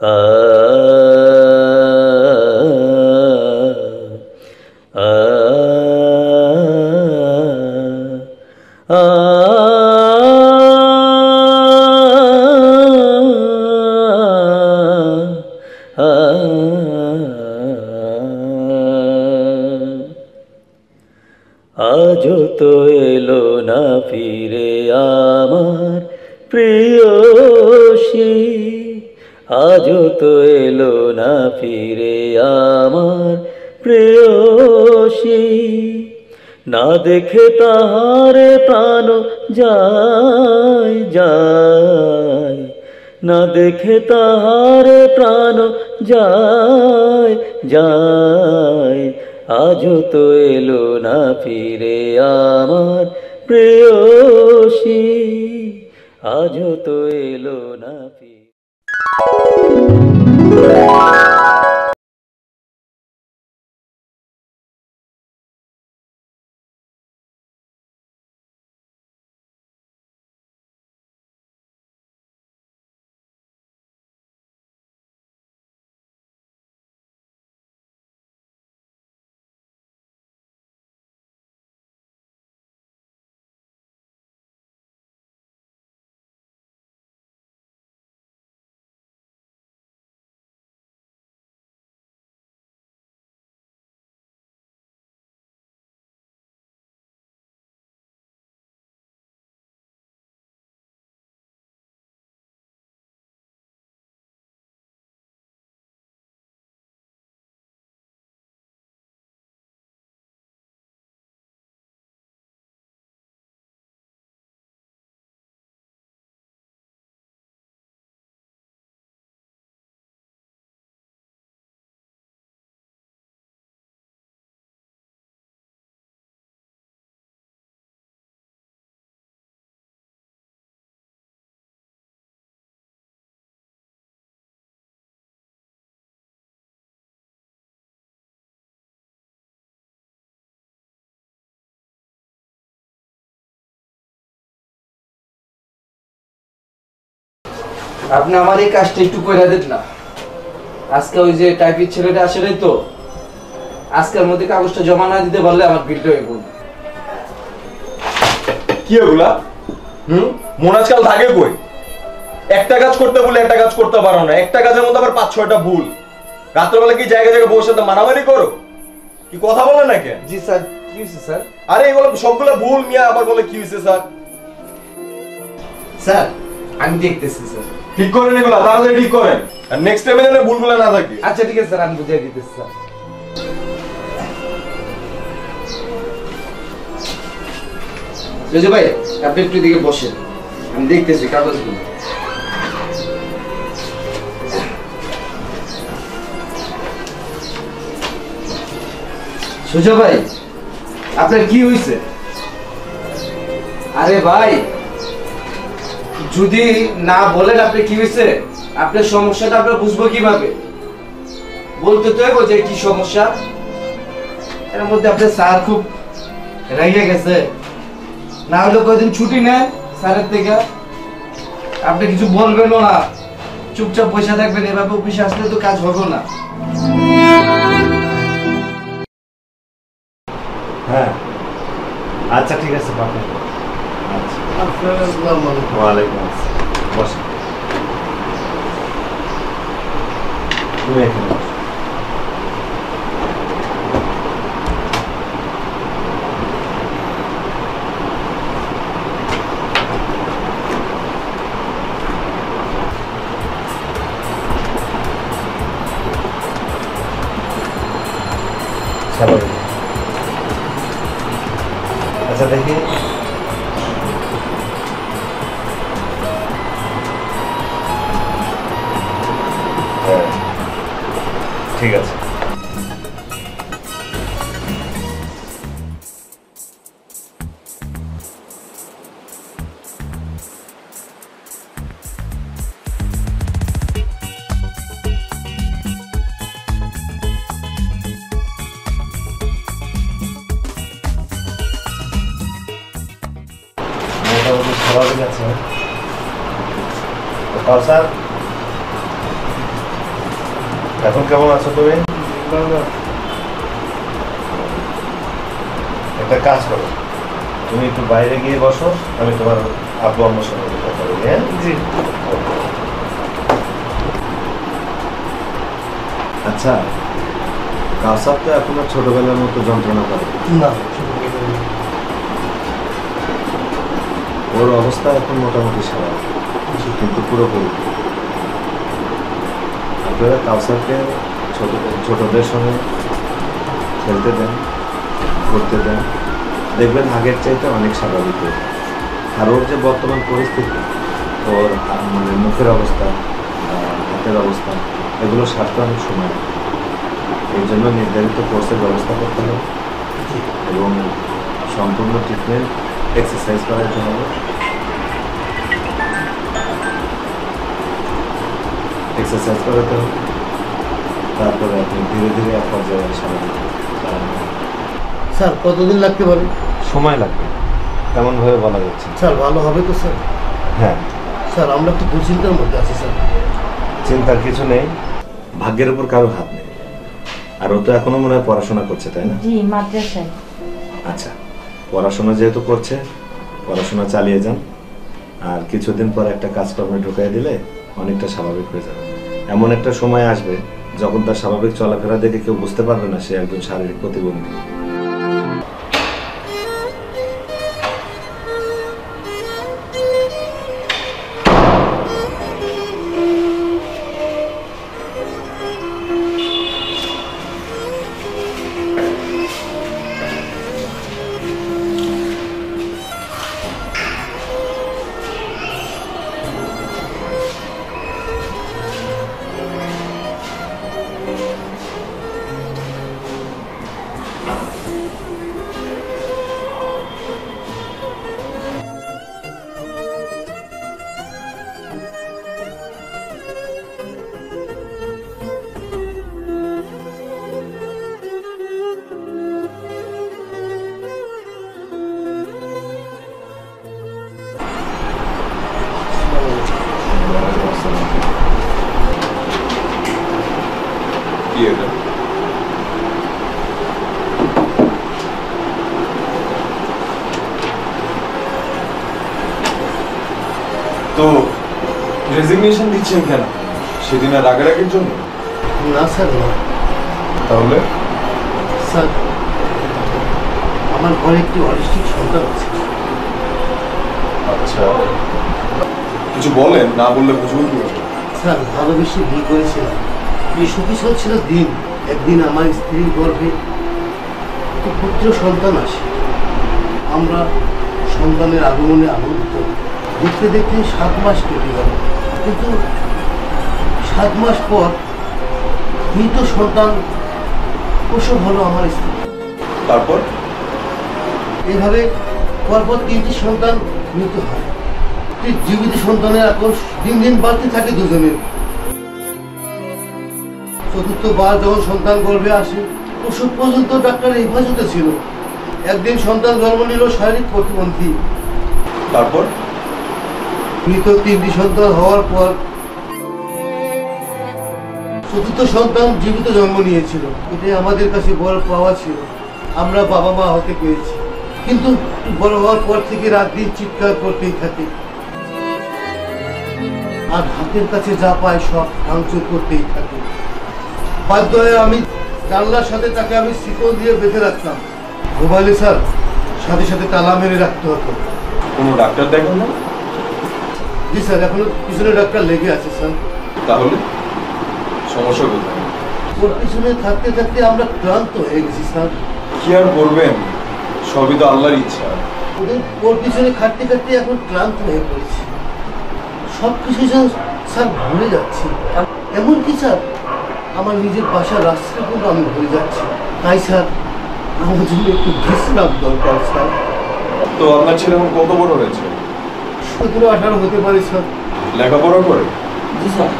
আ আ আজও তো এলো না ফিরে আমার প্রেয়সী, আজও তো এলো না ফিরে আমার প্রেয়সী। না দেখে তাহারে প্রাণ যায় যায়, না দেখে তাহারে প্রাণ যায় যায়। আজও তো এলো না ফিরে আমার প্রেয়সী, আজও তো এলো না ফিরে। আপনি আমার এই কাজটা একটু কইরা দেন না। আজকে ওই যে টাইপির ছেলেটা আসে নাই তো, আজকের মধ্যে কাগজটা জমা না দিতে পারলে আমার বিলটা হয়ে পড়বে। কি ওগুলা? মন আজকাল থাকে কই? একটা কাজ করতে বলে একটা কাজ করতে পারো না, একটা কাজের মধ্যে আবার ৫-৬টা ভুল। রাত্রেবেলা কি জায়গায় জায়গায় বউর সাথে মারামারি করো? কি কথা বলে না কেন? জি স্যার। কি হয়েছে স্যার? আরে এগুলো সবগুলো ভুল মিয়া, আবার বলে কি হয়েছে স্যার? স্যার আমি দেখতেছি স্যার। ঠিক করেন এগুলা, তাড়াতাড়ি ঠিক করেন, আর নেক্সট টাইমে যেন ভুলগুলো না থাকে। আচ্ছা ঠিক আছে স্যার, আমি বুঝিয়ে দিতেছি স্যার। রোজু ভাই আপনি একটু দিকে বসেন, আমি দেখতেছি কাগজগুলো। সুজা ভাই আপনার কি হয়েছে? আরে ভাই যদি না বলেন আপনি কি হয়েছে, আপনার সমস্যাটা আমরা বুঝবো কিভাবে? বলতে তো হবে যে কি সমস্যা। এর মধ্যে আপনার স্যার খুব রেগে গেছে, না হলে কয়দিন ছুটি নেন স্যারের থেকে। আপনি কিছু বলবেনও না, চুপচাপ পয়সা থাকবেন, এভাবে অফিসে আসলে তো কাজ হবে না। হ্যাঁ আচ্ছা ঠিক আছে পাবেন। আচ্ছা আসসালামু আলাইকুম। ওয়ালাইকুম আসসালাম, বসেন। তুমি এখানে বসো। স্বাভাবিক। আচ্ছা দেখি হ্যাঁ ঠিক আছে। মোটামুটি স্বাভাবিক আছে। স্যার এখন কেমন আছো তুমি? একটা কাজ করো, তুমি একটু বাইরে গিয়ে বসো, আমি তোমার আব্বু আম্মুর সঙ্গে কথা বলি। হ্যাঁ, জি। আচ্ছা, কাউসার তো এখন আর ছোটবেলার মতো যন্ত্রণা করে না, ওর অবস্থা এখন মোটামুটি স্বাভাবিক, কিন্তু পুরোপুরি। আপনারা কাউসারকে ছোটদের সঙ্গে খেলতে দেন, করতে দেন, দেখবেন আগের চাইতে অনেক স্বাভাবিক হয়ে যায়। আর ওর যে বর্তমান পরিস্থিতি, ওর মানে মুখের অবস্থা, হাতের অবস্থা, এগুলো সারতে অনেক সময় লাগে। এই জন্য নির্ধারিত কোর্সের ব্যবস্থা করতে হবে এবং সম্পূর্ণ ট্রিটমেন্ট এক্সারসাইজ করাতে হবে। এক্সারসাইজ করাতে হবে, তারপরে আপনি ধীরে ধীরে এক পর্যায়ে স্বাভাবিক দাঁড়াবেন। স্যার কতদিন লাগতে পারে? সময় লাগবে, তেমনভাবে বলা যাচ্ছে না। স্যার ভালো হবে তো স্যার? হ্যাঁ, স্যার আমরা একটু দুশ্চিন্তার মধ্যে আছি স্যার। চিন্তার কিছু নেই, ভাগ্যের উপর কারো হাত নেই। আর ও তো এখনো মনে হয় পড়াশোনা করছে, তাই না? জি, মাদ্রাসায়। আচ্ছা, পড়াশোনা যেহেতু করছে, পড়াশোনা চালিয়ে যান। আর কিছুদিন পর একটা কাজকর্মে ঢুকাই দিলে অনেকটা স্বাভাবিক হয়ে যাবে। এমন একটা সময় আসবে যখন তার স্বাভাবিক চলাফেরা দেখে কেউ বুঝতে পারবে না সে একজন শারীরিক প্রতিবন্ধী। কি এটা? তো রেজিগনেশন দিচ্ছেন কেন? সেদিন আর রাগারাগির জন্য? না স্যার, না। তাহলে স্যার আমার ঘরে একটি অটিস্টিক সন্তান আছে। আচ্ছা, কিছু বলেন, না বললে বুঝবো কি? স্যার ভালোবেসে বিয়ে করেছিলাম, বিয়ে সুখী চলছিল দিন। একদিন আমার স্ত্রীর গর্ভে একটি পুত্র সন্তান আসে। আমরা সন্তানের আগমনে আনন্দিত। দেখতে দেখতে 7 মাস কেটে গেল, কিন্তু 7 মাস পর মৃত সন্তান প্রসব হলো আমার স্ত্রী। তারপর এইভাবে পরপর 3টি সন্তান মৃত হয়। জীবিত সন্তানের আকর্ষ দিন দিন বাড়তে থাকে দুজনের। চতুর্থবার যখন সন্তান গর্ভে আসে, প্রসব পর্যন্ত ডাক্তার হেফাজতে ছিল। একদিন সন্তান জন্ম নিল শারীরিক প্রতিবন্ধী। তারপর মৃত 3টি সন্তান হওয়ার পর চতুর্থ সন্তান জীবিত জন্ম নিয়েছিল। এটাই আমাদের কাছে বড় পাওয়া ছিল, আমরা বাবা মা হতে পেরেছি। কিন্তু বড় হওয়ার পর থেকে রাত দিন চিৎকার করতেই থাকে, আর হাতের কাছে যা পায় সব ভাঙচুর করতেই থাকে। বাধ্য হয়ে আমি জানলার সাথে তাকে আমি শিকল দিয়ে বেঁধে রাখতাম। ঘুমালে স্যার সাথে সাথে তালা মেরে রাখতে হতো। কোনো ডাক্তার দেখেন না? জি স্যার, এখনো পিছনে ডাক্তার লেগে আছে স্যার। তাহলে সমস্যা কোথায়? ওর পিছনে থাকতে থাকতে আমরা ক্লান্ত হয়ে গেছি স্যার। কি আর করবেন, সবই তো আল্লাহর ইচ্ছা। ওর পিছনে খাটতে খাটতে এখন ক্লান্ত হয়ে পড়েছি। সব কিছু যেন স্যার ভুলে যাচ্ছি। এমনকি স্যার আমার নিজের বাসার রাস্তা কিন্তু আমি ভুলে যাচ্ছি। তাই স্যার আমার জন্য একটু বিশ্রাম দরকার স্যার। তো আপনার ছেলে এখন কত বড় হয়েছে? 17-18 হতে পারে স্যার। লেখাপড়া করে? জি স্যার,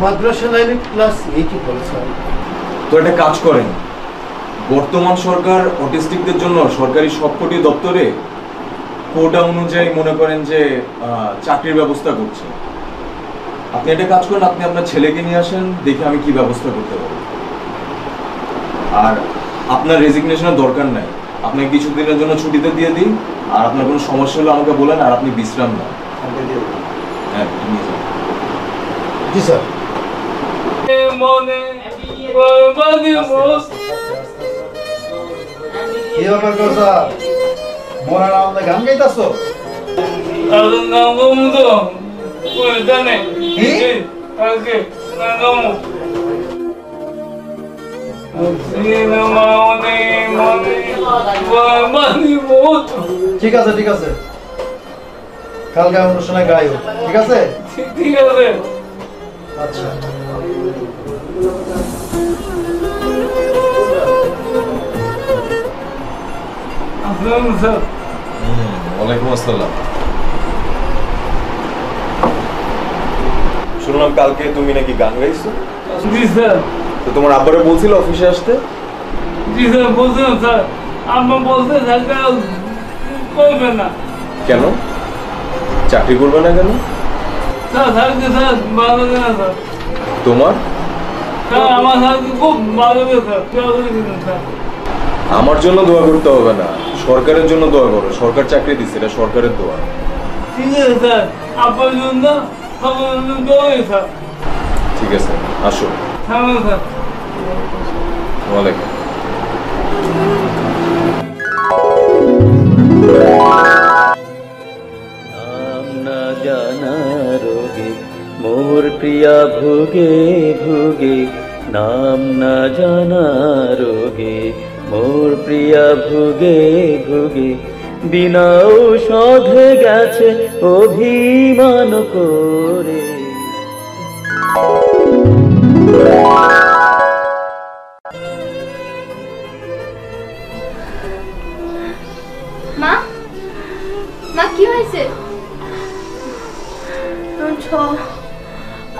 মাদ্রাসা লাইনে ক্লাস 8 পড়ে স্যার। তো একটা কাজ করেন, বর্তমান সরকার অটিস্টিকদের জন্য সরকারি সবকটি দপ্তরে কোটা অনুযায়ী মনে করেন যে চাকরির ব্যবস্থা করছে। আপনি একটা কাজ করেন, আপনি আপনার ছেলেকে নিয়ে আসেন, দেখে আমি কি ব্যবস্থা করতে পারবো। আর আপনার রেজিগনেশনের দরকার নাই, আপনাকে কিছুদিনের জন্য ছুটিতে দিয়ে দিন। আর আপনার কোনো সমস্যা হলে আমাকে বলেন, আর আপনি বিশ্রাম নেন। হ্যাঁ, নিয়ে যান। জি স্যার। কি ব্যাপার গো স্যার, মরার আমাদের গান গাইতাছো? ঠিক আছে ঠিক আছে, কালকে অনুষ্ঠানে গাইও, ঠিক আছে? ঠিক আছে। আচ্ছা। ওয়ালাইকুম আসসালাম। শুনলাম কালকে তুমি নাকি গান গাইছো। জি স্যার। তো তোমার আব্বারে বলছিল অফিসে আসতে? জি স্যার, বলছিলাম স্যার। আম্মা বলছে থাকতে করবে না। কেন চাকরি করবে না কেন? স্যার থাকতে স্যার ভালো লাগে না স্যার। তোমার? স্যার আমার থাকতে খুব ভালো লাগে স্যার, স্যার। আমার জন্য দোয়া করতে হবে না, সরকারের জন্য দোয়া করো। সরকার চাকরি দিচ্ছে, এটা সরকারের দোয়া। ঠিক আছে স্যার, আপনার জন্য সবার জন্য দোয়া স্যার। ঠিক আছে, আসো। হ্যাঁ স্যার। ওয়ালাইকুম। নাম না জানা রোগে মোর প্রিয়া ভুগে ভুগে, নাম না জানা রোগে মোর প্রিয়া ভুগে ভুগে, বিনা ঔষধে গেছে অভিমান করে। মা, মা কি হয়েছে?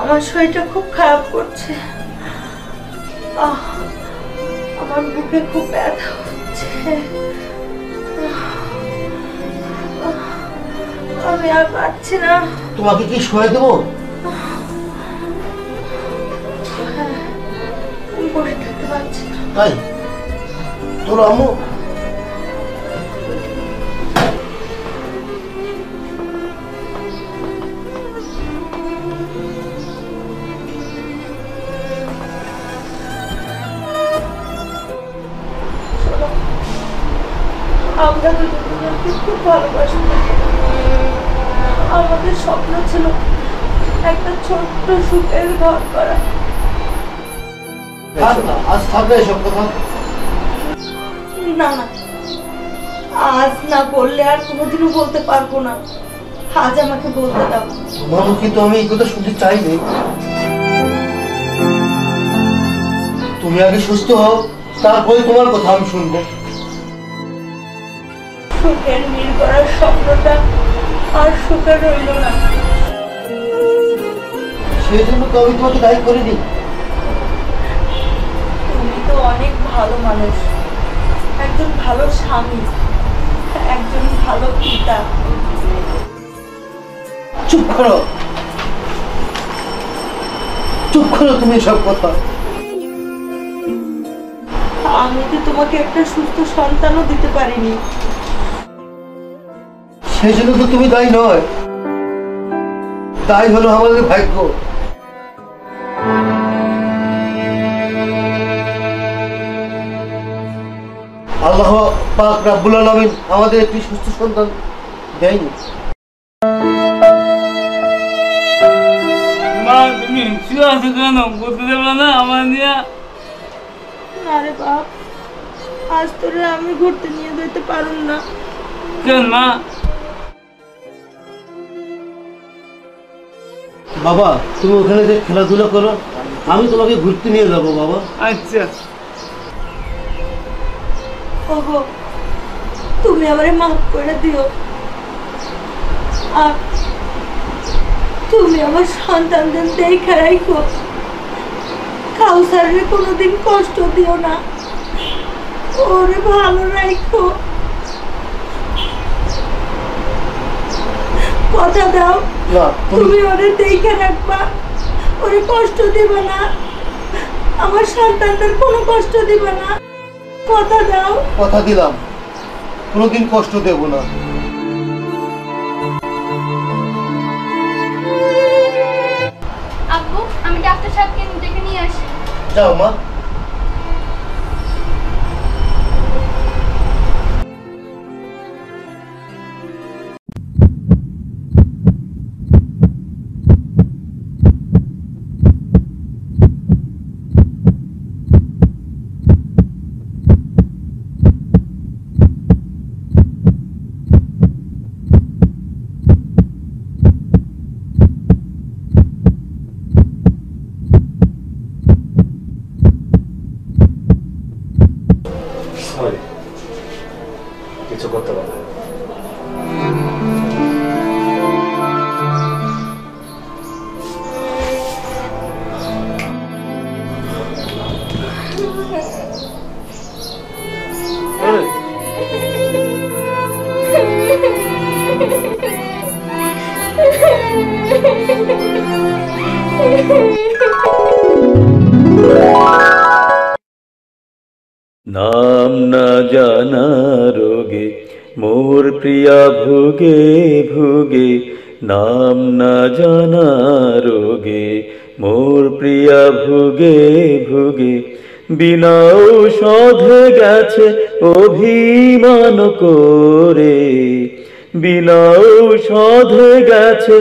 আমার শরীরটা খুব খারাপ করছে। আমার বুকে খুব ব্যথা হচ্ছে। আমি আর পারছি না। তোমাকে কি শুয়ে দেবো? আমি বসে থাকতে পারছি না। তাই তোর আম্মু? আমরা দুজনকে খুব ভালোবাসি। আমাদের স্বপ্ন ছিল একটা ছোট্ট সুখের ঘর করা। আজ থাকবে এসব কথা? না না, আজ না বললে আর কোনোদিনও বলতে পারবো না। আজ আমাকে বলতে দাও। তোমার মুখে তো আমি এই কথা শুনতে চাইনি। তুমি আগে সুস্থ হও, তারপরে তোমার কথা আমি শুনবো। সুখের মিল করার স্বপ্নটা আর সুখে রইল না। সেই জন্য তো আমি তোমাকে দায়ী করিনি। তুমি তো অনেক ভালো মানুষ, একজন ভালো স্বামী, একজন ভালো পিতা। চুপ করো, চুপ করো তুমি সব কথা। আমি তো তোমাকে একটা সুস্থ সন্তানও দিতে পারিনি। সেই জন্য তো তুমি দায়ী নয়, তাই হলো আমাদের ভাগ্য। আল্লাহ পাক রাব্বুল আলামিন আমাদের একটি সুস্থ সন্তান দেয়নি। মা তুমি শুয়ে আছো কেন? বলতে দেবে না আমার নিয়ে? না রে বাপ, আজ তোরে আমি ঘুরতে নিয়ে যেতে পারুম না। কেন মা? বাবা তুমি ওখানে যে খেলাধুলা করো, আমি তোমাকে ঘুরতে নিয়ে যাবো বাবা। আচ্ছা। ওগো, তুমি আমারে মাফ করে দিও। আর তুমি আমার সন্তানদের দেখে রাখো। কাউসারে কোনোদিন কষ্ট দিও না, ওরে ভালো রাখো। কথা দাও না তুমি ওরে দেখে রাখবা। ওরে কষ্ট দিবে না, আমার সন্তানদের কোনো কষ্ট দিবে না, কথা দাও। কথা দিলাম কোনোদিন কষ্ট দেব না। আব্বু, আমি ডাক্তার সাহেবকে ডেকে নিয়ে আসি। যাও মা। কিছু করতে পারবো না। नाम न जाना रोगे मोर प्रिया भुगे भुगे, नाम न जाना रोगे मोर प्रिया भुगे भुगे, बिना औषधे गेছে অভিমান করে, बिना औषधे गेছে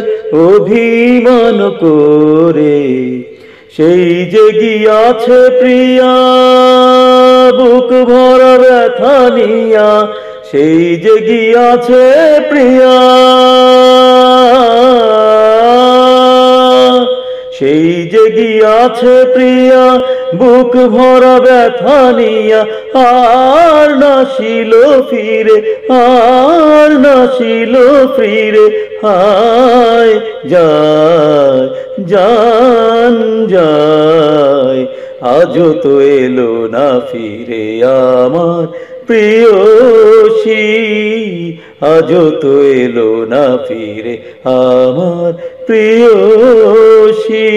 অভিমান করে, সেই যে গিয়াছে প্রিয়া বুক ভরা ব্যথা নিয়া, সেই যে গিয়াছে প্রিয়া, সেই যে গিয়াছে প্রিয়া বুক ভরা ব্যথা নিয়া, আর নাসিল ফিরে, আর নাসিল ফিরে, হায় যায় জান যায়, আজও তো এলো না ফিরে আমার প্রিয়সী, আজও তো এলো না ফিরে আমার প্রিয়সী।